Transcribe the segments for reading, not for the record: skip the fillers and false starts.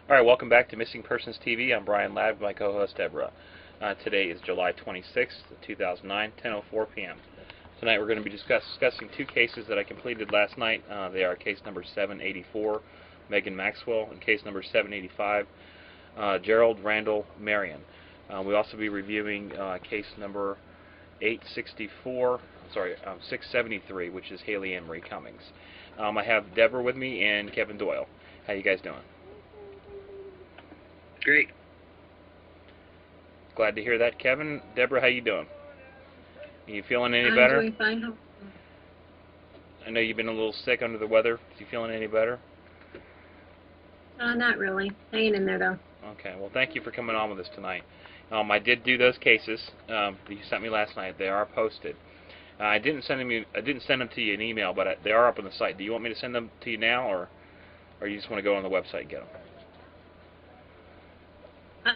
All right, welcome back to Missing Persons TV. I'm Brian Ladd with my co-host Deborah. Today is July 26th, 2009, 10:04 p.m. Tonight we're going to be discussing two cases that I completed last night. They are case number 784, Megan Maxwell, and case number 785, Gerald Randall Marion. We'll also be reviewing case number 673, which is Haley Ann Marie Cummings. I have Deborah with me and Kevin Doyle. How you guys doing? Great. Glad to hear that, Kevin. Deborah, how you doing? Are you feeling any better? I'm doing fine. I know you've been a little sick, under the weather. Are you feeling any better? Not really. Hanging in there, though. Okay. Well, thank you for coming on with us tonight. I did do those cases that you sent me last night. They are posted. I didn't send them to you in email, but they are up on the site. Do you want me to send them to you now, or you just want to go on the website and get them?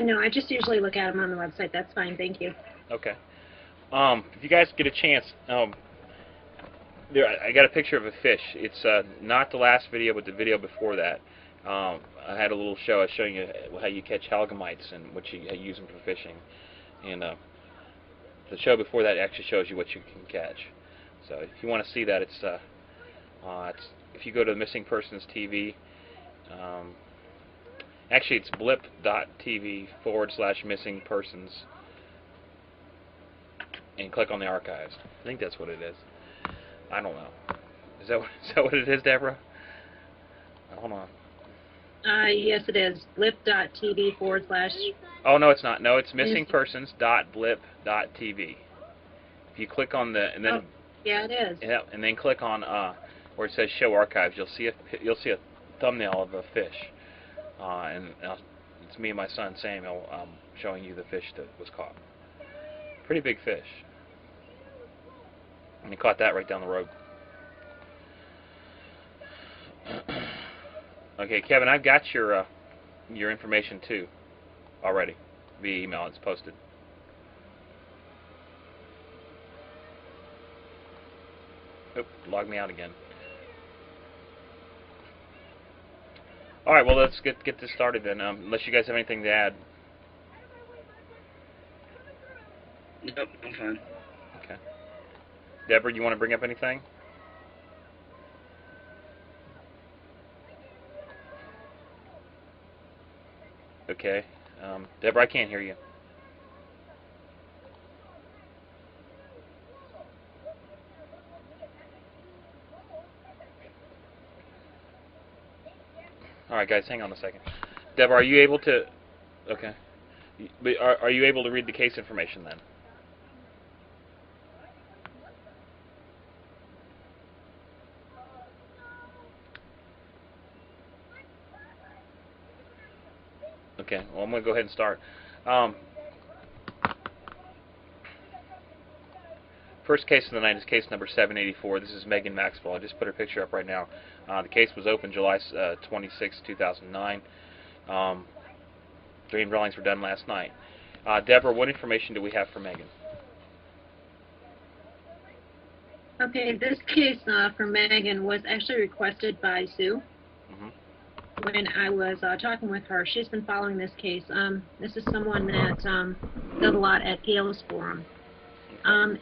No, I just usually look at them on the website. That's fine. Thank you. Okay. If you guys get a chance, I got a picture of a fish. It's not the last video, but the video before that. I had a little show. I was showing you how you catch halgamites and what you use them for fishing. And the show before that actually shows you what you can catch. So if you want to see that, it's if you go to Missing Persons TV. Actually, it's blip.tv/missingpersons and click on the archives. I think that's what it is. I don't know. Is that what it is, Deborah? Hold on. Yes, it is. blip.tv/. Oh, no, it's not. No, it's missingpersons.blip.tv. If you click on the and then oh, yeah, it is. And then click on where it says Show Archives, you'll see a thumbnail of a fish. And it's me and my son Samuel showing you the fish that was caught. Pretty big fish. And he caught that right down the road. Okay, Kevin, I've got your information too already via email. It's posted. Oop, logged me out again. All right, well, let's get this started then. Unless you guys have anything to add. Nope, I'm fine. Okay. Deborah, you want to bring up anything? Okay. Deborah, I can't hear you. All right, guys, hang on a second. Deborah, are you able to? Okay. Are you able to read the case information then? Okay. Well, I'm going to go ahead and start. First case of the night is case number 784. This is Megan Maxwell. I just put her picture up right now. The case was opened July 26, 2009. Dream drawings were done last night. Deborah, what information do we have for Megan? Okay, this case for Megan was actually requested by Sue. When I was talking with her. She's been following this case. This is someone that does a lot at Gales Forum.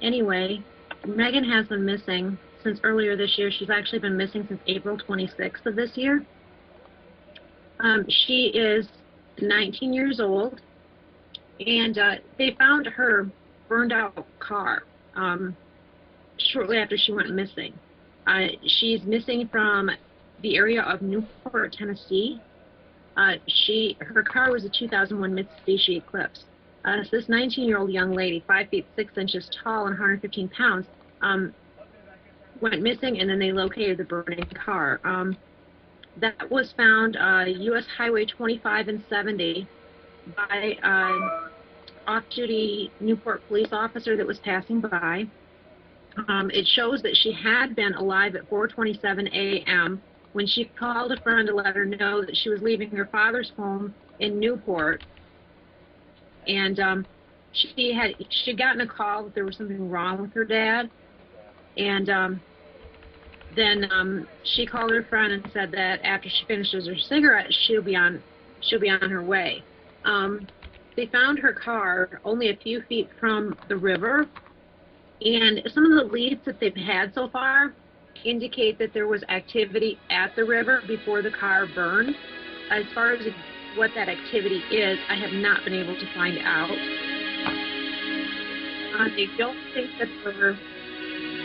Anyway, Megan has been missing since earlier this year. She's actually been missing since April 26th of this year. She is 19 years old, and they found her burned out car shortly after she went missing. She's missing from the area of Newport, Tennessee. Her car was a 2001 Mitsubishi Eclipse. So this 19-year-old young lady, 5 feet 6 inches tall and 115 pounds, went missing, and then they located the burning car. That was found U.S. Highway 25 and 70 by off-duty Newport police officer that was passing by. It shows that she had been alive at 4:27 a.m. when she called a friend to let her know that she was leaving her father's home in Newport. And she'd gotten a call that there was something wrong with her dad. And then she called her friend and said that after she finishes her cigarette, she'll be on she'll be on her way. They found her car only a few feet from the river, and some of the leads that they've had so far indicate that there was activity at the river before the car burned. As far as what that activity is, I have not been able to find out. They don't think that her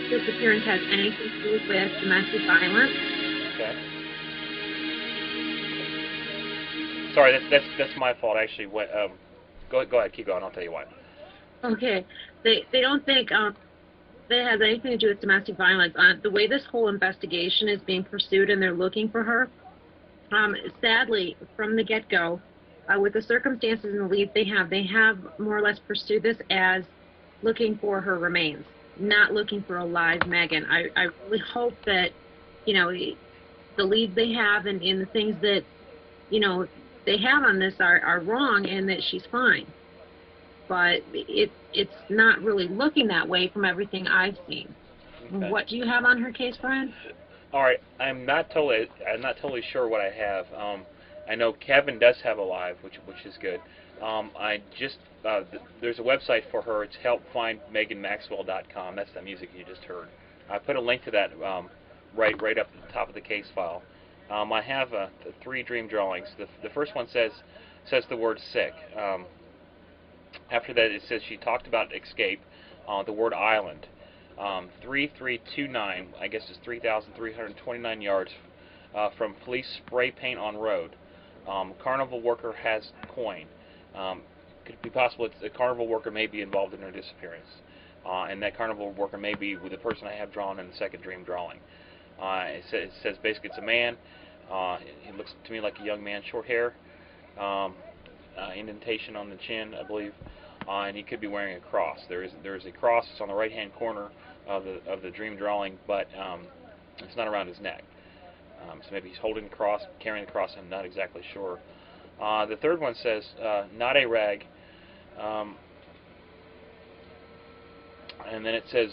disappearance has anything to do with domestic violence. Okay. Sorry, that's my fault. Actually, go ahead, keep going. I'll tell you why. Okay, they don't think that has anything to do with domestic violence. The way this whole investigation is being pursued, and they're looking for her. Sadly, from the get-go, with the circumstances and the leads they have more or less pursued this as looking for her remains, not looking for a live Megan. I really hope that, you know, the leads they have and the things that, you know, they have on this are wrong and that she's fine. But it's not really looking that way from everything I've seen. Okay. What do you have on her case, Brian? All right, I'm not totally sure what I have. I know Kevin does have a live, which is good. I just there's a website for her. It's helpfindmeganmaxwell.com. That's the music you just heard. I put a link to that right up at the top of the case file. I have 3 dream drawings. The first one says the word sick. After that, it says she talked about escape. The word island. 3329. I guess it's 3,329 yards from police spray paint on road. Carnival worker has coin. Could it be possible the carnival worker may be involved in her disappearance, and that carnival worker may be with the person I have drawn in the second dream drawing. It says basically it's a man. He looks to me like a young man, short hair, indentation on the chin, I believe, and he could be wearing a cross. There is a cross. It's on the right-hand corner of the dream drawing, but it's not around his neck. So maybe he's holding the cross, carrying the cross. I'm not exactly sure. The third one says not a rag, and then it says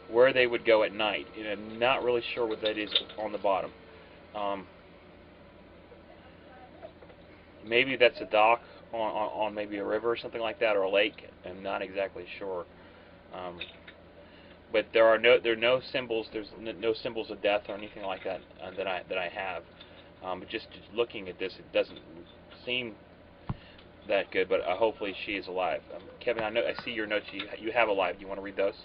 where they would go at night. And I'm not really sure what that is on the bottom. Maybe that's a dock on maybe a river or something like that, or a lake. I'm not exactly sure. But there are no symbols. There's no symbols of death or anything like that that I have. But just looking at this, it doesn't seem that good. But hopefully she is alive. Kevin, I see your notes. You have alive. Do you want to read those?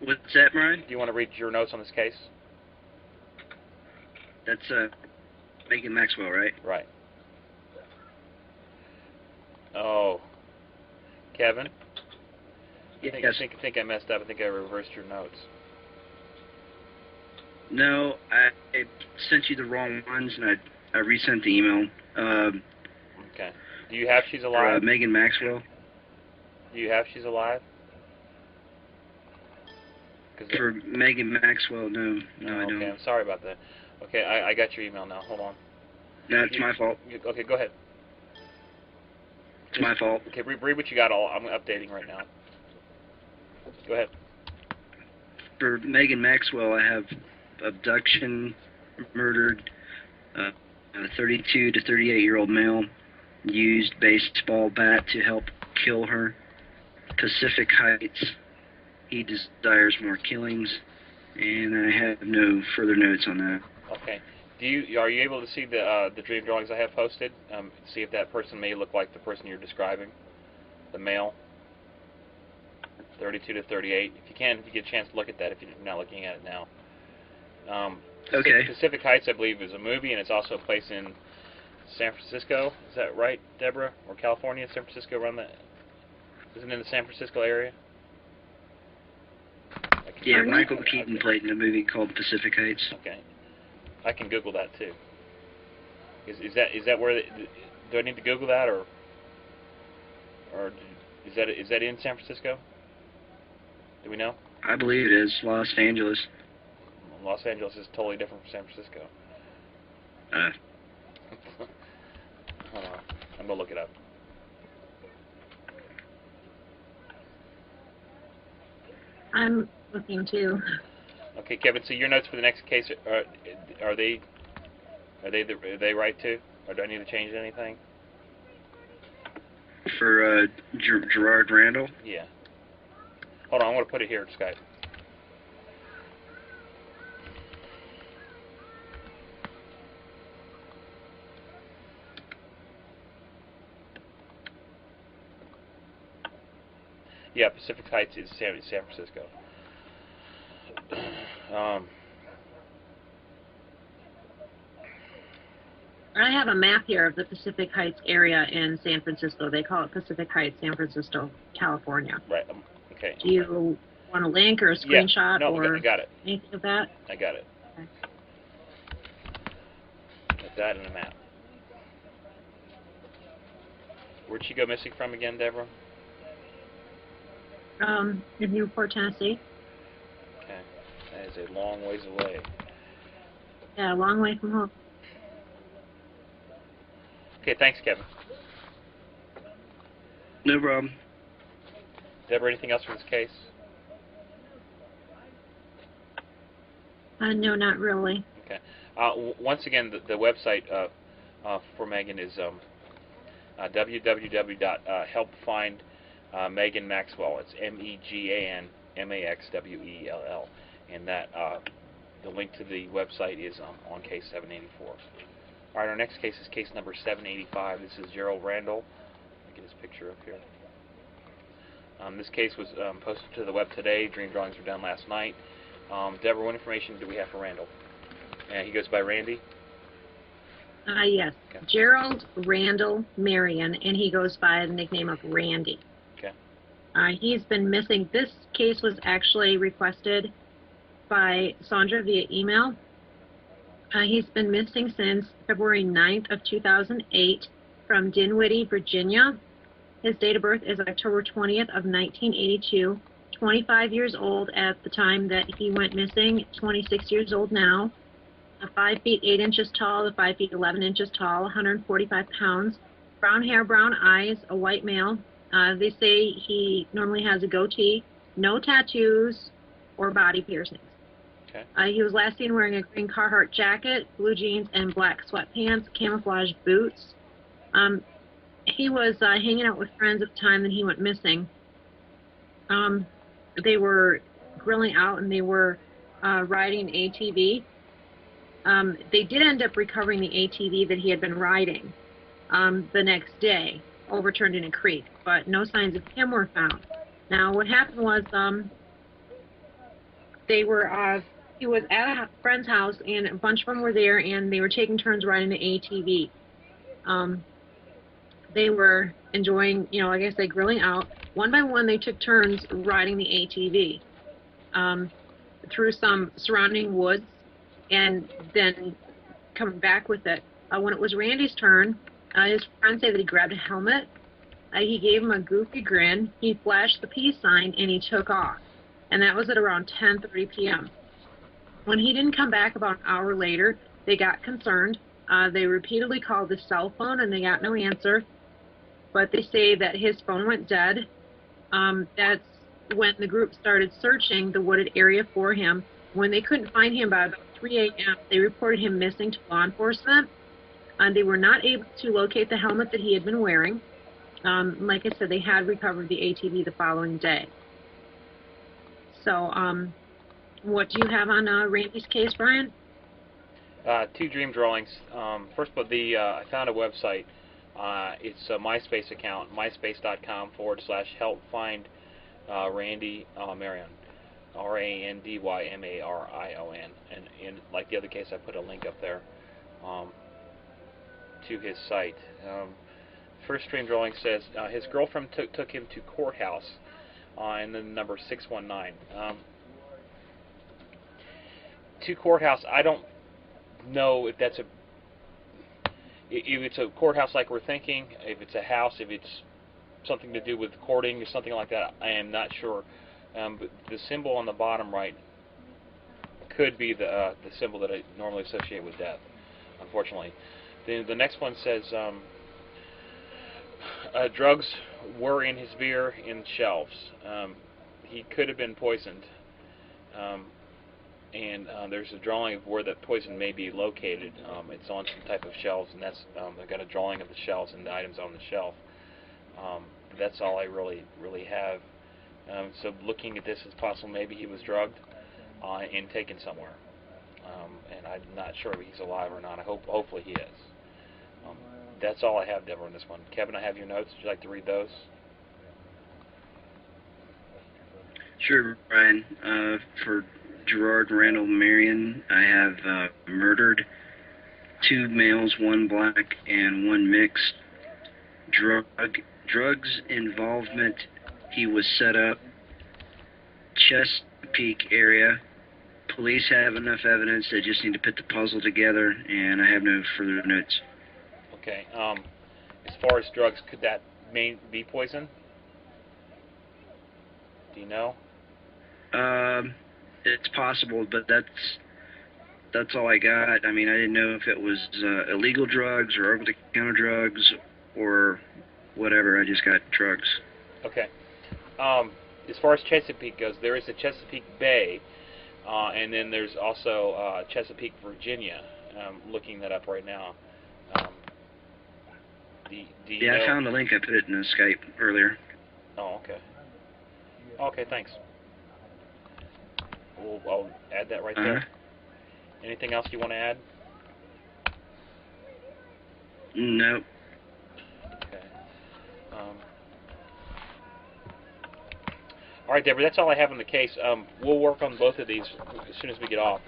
What's that, Brian? Do you want to read your notes on this case? That's Megan Maxwell, right? Right. Oh, Kevin. Yes. I think I messed up. I think I reversed your notes. No, I sent you the wrong ones, and I resent the email. Okay. Do you have she's alive? Megan Maxwell. Do you have she's alive? For Megan Maxwell, no, I don't. Okay, I'm sorry about that. Okay, I got your email now. Hold on. No, it's my fault. Okay, go ahead. It's my fault. Okay, read what you got. I'm updating right now. Go ahead. For Megan Maxwell, I have abduction, murdered, a 32 to 38-year-old male, used baseball bat to help kill her. Pacific Heights, he desires more killings, and I have no further notes on that. Okay. Are you able to see the dream drawings I have posted? See if that person may look like the person you're describing, the male, 32 to 38. If you get a chance to look at that, if you're not looking at it now. Okay. Pacific Heights, I believe, is a movie, and it's also a place in San Francisco. Is that right, Deborah? Or California, San Francisco, around that? Isn't it in the San Francisco area? Yeah, Michael Keaton played in a movie called Pacific Heights. Okay. I can Google that too. Is that where? Do I need to Google that, or is that in San Francisco? Do we know? I believe it is Los Angeles. Los Angeles is totally different from San Francisco. Hold on. I'm gonna look it up. I'm looking too. Okay, Kevin. So your notes for the next case are they Are they right too? Or do I need to change anything? For Gerard Randall? Yeah. Hold on, I'm going to put it here at Skype. Yeah, Pacific Heights is San Francisco. I have a map here of the Pacific Heights area in San Francisco. They call it Pacific Heights, San Francisco, California. Right. Okay. Do you want a link or a screenshot or I got it. anything of that? I got it. Okay. Got that in a map. Where'd she go missing from again, Deborah? In Newport, Tennessee. Okay. That is a long ways away. Yeah, a long way from home. Okay, thanks, Kevin. No problem. Deborah, anything else for this case? No, not really. Okay. Once again, the website for Megan is www.helpfindmeganmaxwell. It's MEGANMAXWELL, and that the link to the website is on case 784. All right, our next case is case number 785. This is Gerald Randall. Let me get his picture up here. This case was posted to the web today. Dream drawings were done last night. Deborah, what information do we have for Randall? He goes by Randy? Yes. Okay. Gerald Randall Marion, and he goes by the nickname of Randy. Okay. He's been missing. This case was actually requested by Sandra via email. He's been missing since February 9th of 2008 from Dinwiddie, Virginia. His date of birth is October 20th of 1982. 25 years old at the time that he went missing, 26 years old now. 5 feet 8 inches tall, 5 feet 11 inches tall, 145 pounds. Brown hair, brown eyes, a white male. They say he normally has a goatee, no tattoos or body piercings. Okay. He was last seen wearing a green Carhartt jacket, blue jeans, and black sweatpants, camouflage boots. He was hanging out with friends at the time that he went missing. They were grilling out and they were riding an ATV. They did end up recovering the ATV that he had been riding the next day, overturned in a creek, but no signs of him were found. Now, what happened was he was at a friend's house, and a bunch of them were there, and they were taking turns riding the ATV. They were enjoying, like I said, grilling out. One by one, they took turns riding the ATV through some surrounding woods, and then coming back with it. When it was Randy's turn, his friend said that he grabbed a helmet. He gave him a goofy grin. He flashed the peace sign, and he took off. And that was at around 10:30 p.m. When he didn't come back about an hour later, they got concerned. They repeatedly called his cell phone, and they got no answer. But they say that his phone went dead. That's when the group started searching the wooded area for him. When they couldn't find him by about 3 a.m., they reported him missing to law enforcement. They were not able to locate the helmet that he had been wearing. Like I said, they had recovered the ATV the following day. So, what do you have on Randy's case, Brian? 2 dream drawings. First of all, I found a website. It's a MySpace account, myspace.com/helpfindRandy Marion, RANDYMARION. And like the other case, I put a link up there to his site. First dream drawing says his girlfriend took him to courthouse, and then number 619. To courthouse, I don't know if that's if it's a courthouse like we're thinking, if it's a house, if it's something to do with courting or something like that. I am not sure. But the symbol on the bottom right could be the symbol that I normally associate with death, unfortunately. The next one says drugs were in his beer in shelves. He could have been poisoned. and there's a drawing of where the poison may be located. It's on some type of shelves, and that's I've got a drawing of the shelves and the items on the shelf. That's all I really have. So looking at this, it's possible maybe he was drugged and taken somewhere, and I'm not sure if he's alive or not. Hopefully he is. That's all I have, Deborah, on this one. Kevin, I have your notes. Would you like to read those? Sure, Brian. For Gerard Randall Marion, I have murdered, 2 males, 1 black and 1 mixed. Drugs involvement, he was set up. Chesapeake area. Police have enough evidence, they just need to put the puzzle together, and I have no further notes. Okay. As far as drugs, could that be poison? Do you know? It's possible, but that's all I got. I mean, I didn't know if it was illegal drugs or over-the-counter drugs or whatever. I just got drugs. Okay. As far as Chesapeake goes, there is a Chesapeake Bay, and then there's also Chesapeake, Virginia. I'm looking that up right now. Do you know? I found the link. I put it in the Skype earlier. Oh, okay. Okay, thanks. I'll add that right there. Anything else you want to add? Nope. Okay. All right, Deborah, that's all I have on the case. We'll work on both of these as soon as we get off.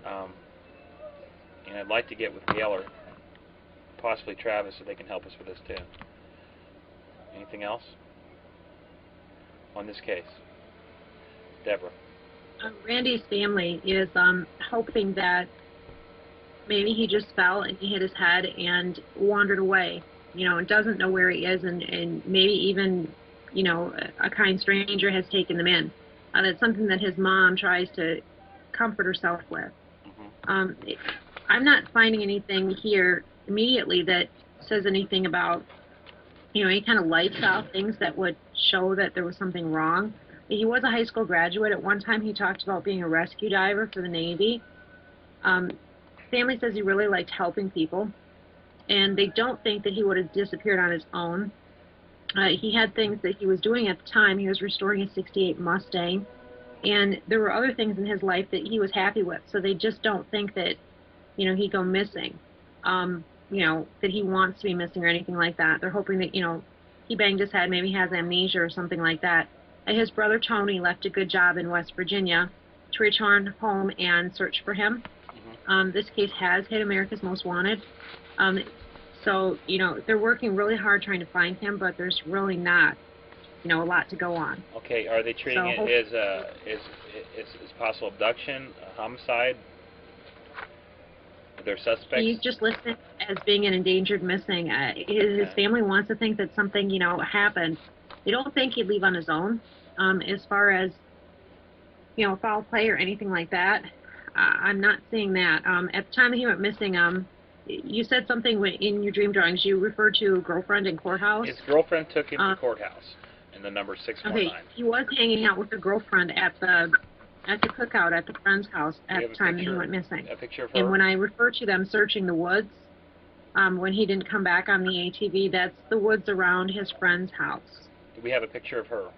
And I'd like to get with Gail or possibly Travis so they can help us with this too. Anything else on this case? Deborah. Randy's family is hoping that maybe he just fell and he hit his head and wandered away, and doesn't know where he is, and maybe even, a kind stranger has taken them in. That's something that his mom tries to comfort herself with. Mm-hmm. I'm not finding anything here immediately that says anything about, any kind of lifestyle things that would show that there was something wrong. He was a high school graduate. At one time, he talked about being a rescue diver for the Navy. Family says he really liked helping people, and they don't think that he would have disappeared on his own. He had things that he was doing at the time. He was restoring a '68 Mustang, and there were other things in his life that he was happy with, so they just don't think that, he'd go missing, that he wants to be missing or anything like that. They're hoping that, he banged his head, maybe has amnesia or something like that. His brother Tony left a good job in West Virginia to return home and search for him. Mm-hmm. This case has hit America's Most Wanted. So, they're working really hard trying to find him, but there's really not, a lot to go on. Okay, are they treating it as possible abduction, homicide? Are there suspects? He's just listed as being an endangered missing. His family wants to think that something, happened. They don't think he'd leave on his own. As far as, foul play or anything like that, I'm not seeing that. At the time that he went missing, you said something in your dream drawings. You referred to a girlfriend in courthouse. His girlfriend took him to courthouse, and the number 619. Okay, he was hanging out with a girlfriend at the cookout at the friend's house at the time that he went missing. A picture of her? And when I refer to them searching the woods, when he didn't come back on the ATV, that's the woods around his friend's house. Do we have a picture of her?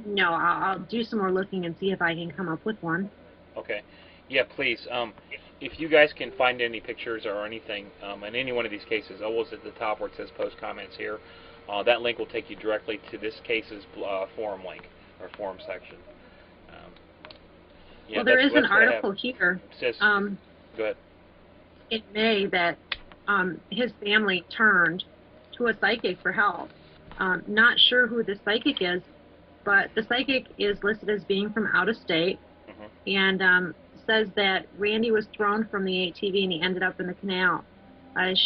No, I'll do some more looking and see if I can come up with one. Okay. Yeah, please. If you guys can find any pictures or anything in any one of these cases, always at the top where it says post comments here, that link will take you directly to this case's forum link or forum section. Yeah, well, there is an article here. It says, go ahead. In May that his family turned to a psychic for help. Not sure who the psychic is, but the psychic is listed as being from out of state, and says that Randy was thrown from the ATV and he ended up in the canal.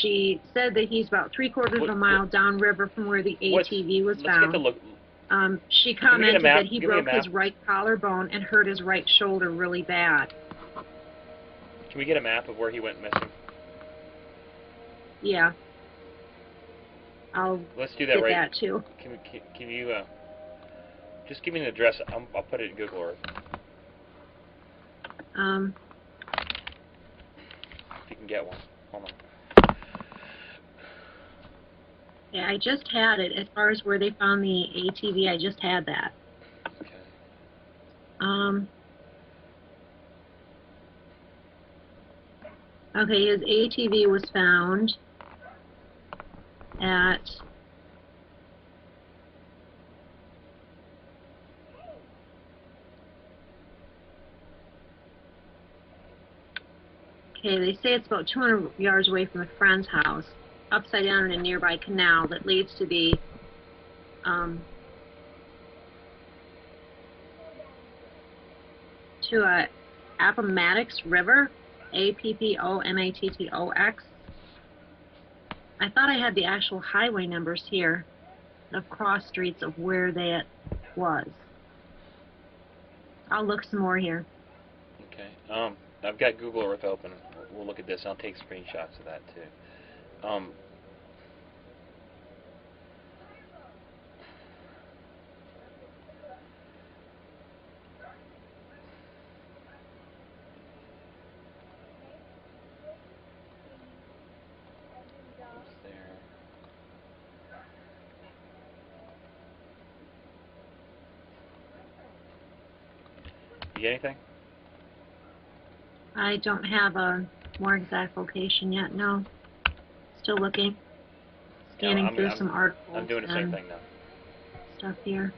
She said that he's about 3/4 of a mile downriver from where the ATV was found. She commented that he broke his right collarbone and hurt his right shoulder really bad. Can we get a map of where he went missing? Yeah. Let's do that right. That too. Can you Just give me an address. I'll put it in Google Earth. If you can get one. Hold on. Yeah, I just had it. As far as where they found the ATV, I just had that. Okay. Okay, his ATV was found at they say it's about 200 yards away from a friend's house, upside down in a nearby canal that leads to the to a Appomattox River, Appomattox. I thought I had the actual highway numbers here, the cross streets of where that was. I'll look some more here. Okay. I've got Google Earth open. We'll look at this. I'll take screenshots of that too. There. You get anything? I don't have a more exact location yet, no. Still looking. Scanning through some articles. I'm doing the same thing now. Stuff here.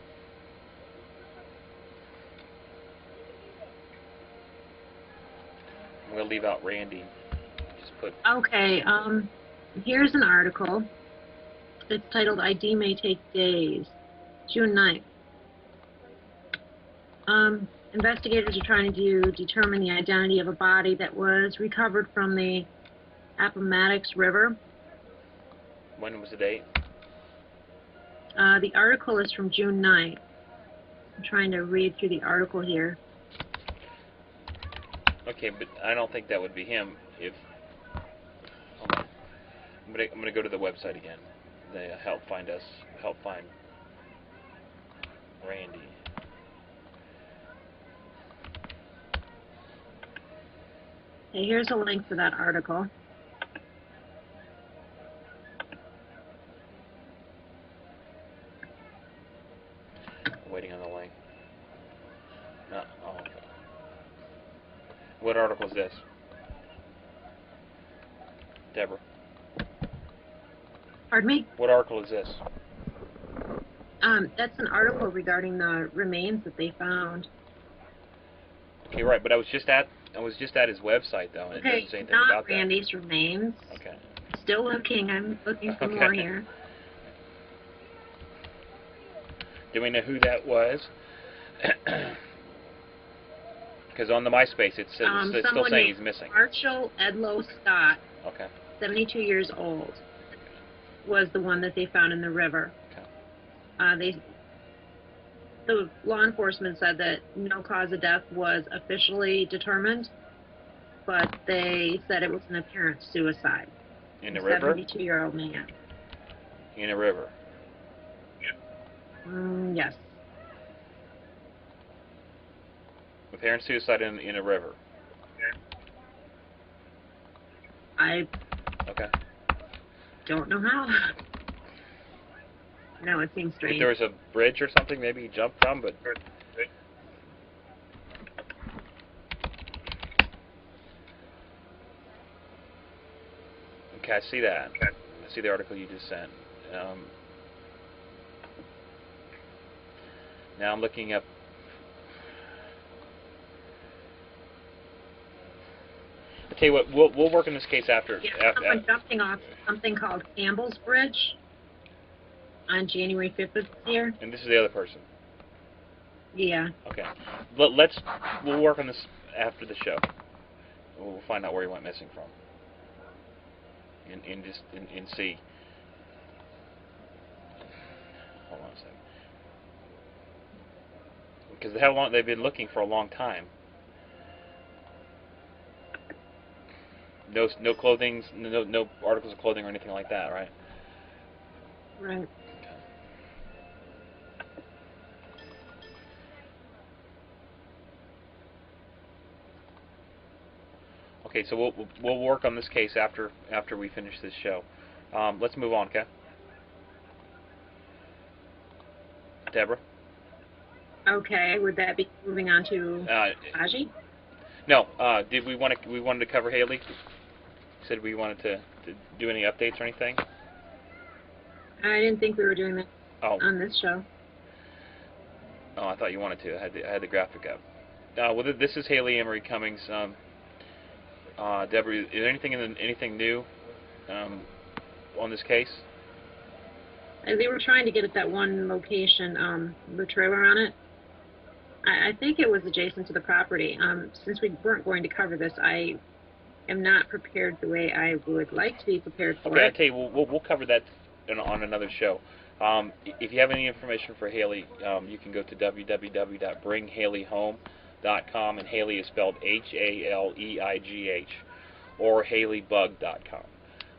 I'm going to leave out Randy. Just put... Okay, here's an article. It's titled, ID May Take Days, June 9th. Investigators are trying to determine the identity of a body that was recovered from the Appomattox River. When was the date? The article is from June 9th. I'm trying to read through the article here. Okay, but I don't think that would be him. If hold on, I'm gonna go to the website again. They help find Randy. Okay, here's a link for that article. Waiting on the link. No. Oh. What article is this? Deborah. Pardon me? What article is this? That's an article regarding the remains that they found. Okay, right, but I was just at his website though, and it doesn't say anything about that. Not Randy's remains. Okay. Still looking. I'm looking for more here. Do we know who that was? Because on the MySpace it's still saying he's missing. Marshall Edlow Scott, Okay. 72 years old, was the one that they found in the river. Okay. The law enforcement said that no cause of death was officially determined, but they said it was an apparent suicide. In the river? 72-year-old man. In a river. Yes. Apparent suicide in a river. I Okay. don't know how. No, it seems strange. If there was a bridge or something, maybe he jumped from, but... Okay, I see that. I see the article you just sent. Now I'm looking up... I'll tell you what, we'll work on this case after... Someone jumping off something called Campbell's Bridge on January 5th of this year. And this is the other person. Yeah. Okay. We'll work on this after the show. We'll find out where he went missing from. And see. Hold on a second. Because they've been looking for a long time. No clothing, no articles of clothing or anything like that, right? Right. Okay, so we'll work on this case after we finish this show. Let's move on, okay? Deborah. Okay, would that be moving on to Aji? No. Did we wanted to cover Haley? Said we wanted to do any updates or anything? I didn't think we were doing that on this show. Oh, I thought you wanted to. I had the graphic up. Well, this is Haley Emery Cummings. Deborah, is there anything new on this case? They were trying to get at that one location, the trailer on it. I think it was adjacent to the property. Since we weren't going to cover this, I am not prepared the way I would like to be prepared for it. Okay, I tell you, we'll cover that on another show. If you have any information for Haley, you can go to www.bringhaleyhome.com, and Haley is spelled H-A-L-E-I-G-H, or HaleyBug.com.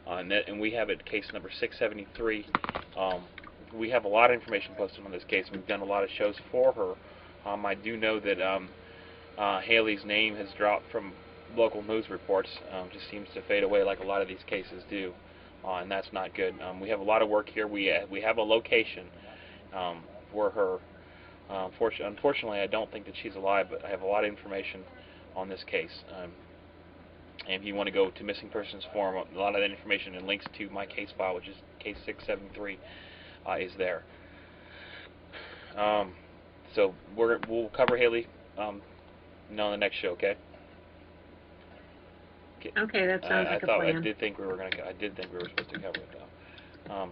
And we have it case number 673. We have a lot of information posted on this case. We've done a lot of shows for her. I do know that Haley's name has dropped from local news reports. Just seems to fade away like a lot of these cases do. And that's not good. We have a lot of work here. We have a location for her. Unfortunately, I don't think that she's alive, but I have a lot of information on this case. And if you want to go to Missing Persons Forum, a lot of that information and links to my case file, which is case 673, is there. So we'll cover Haley on the next show, okay? Okay, that sounds like a plan. I did think we were supposed to cover it though.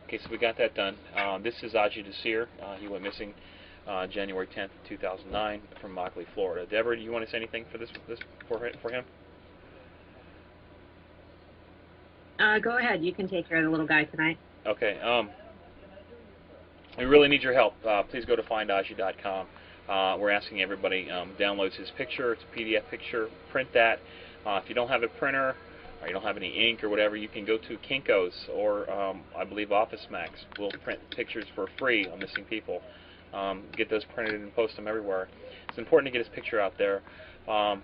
Okay, so we got that done. This is Aji Desir. He went missing January 10th, 2009, from Mockley, Florida. Deborah, do you want to say anything for him? Go ahead. You can take care of the little guy tonight. Okay. We really need your help. Please go to findaji.com. We're asking everybody downloads his picture. It's a PDF picture. Print that. If you don't have a printer or you don't have any ink or whatever, you can go to Kinko's or I believe Office Max. We'll print pictures for free on missing people. Get those printed and post them everywhere. It's important to get his picture out there.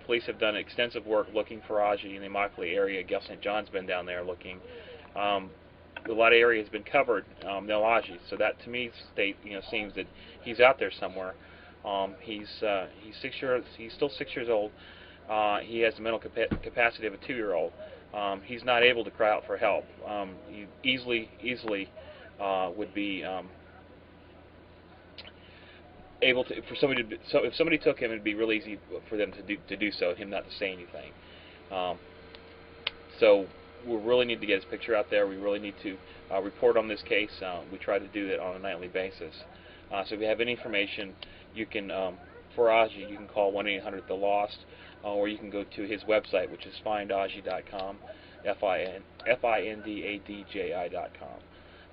Police have done extensive work looking for Aji in the Immokalee area. Gail St. John's been down there looking. A lot of area has been covered. No Aji, so that to me seems that he's out there somewhere. He's still 6 years old. He has the mental capacity of a 2-year-old. He's not able to cry out for help. He easily would be able to, for somebody to, so if somebody took him, it'd be really easy for them to do so, him not to say anything. So we really need to get his picture out there. We really need to report on this case. We try to do that on a nightly basis. So if you have any information, you can, for Aji, you can call 1-800-THE-LOST, or you can go to his website, which is findaji.com, FINDADJI.com.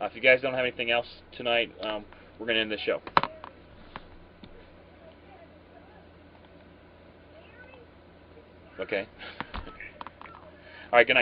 If you guys don't have anything else tonight, we're going to end the show. Okay. All right, good night.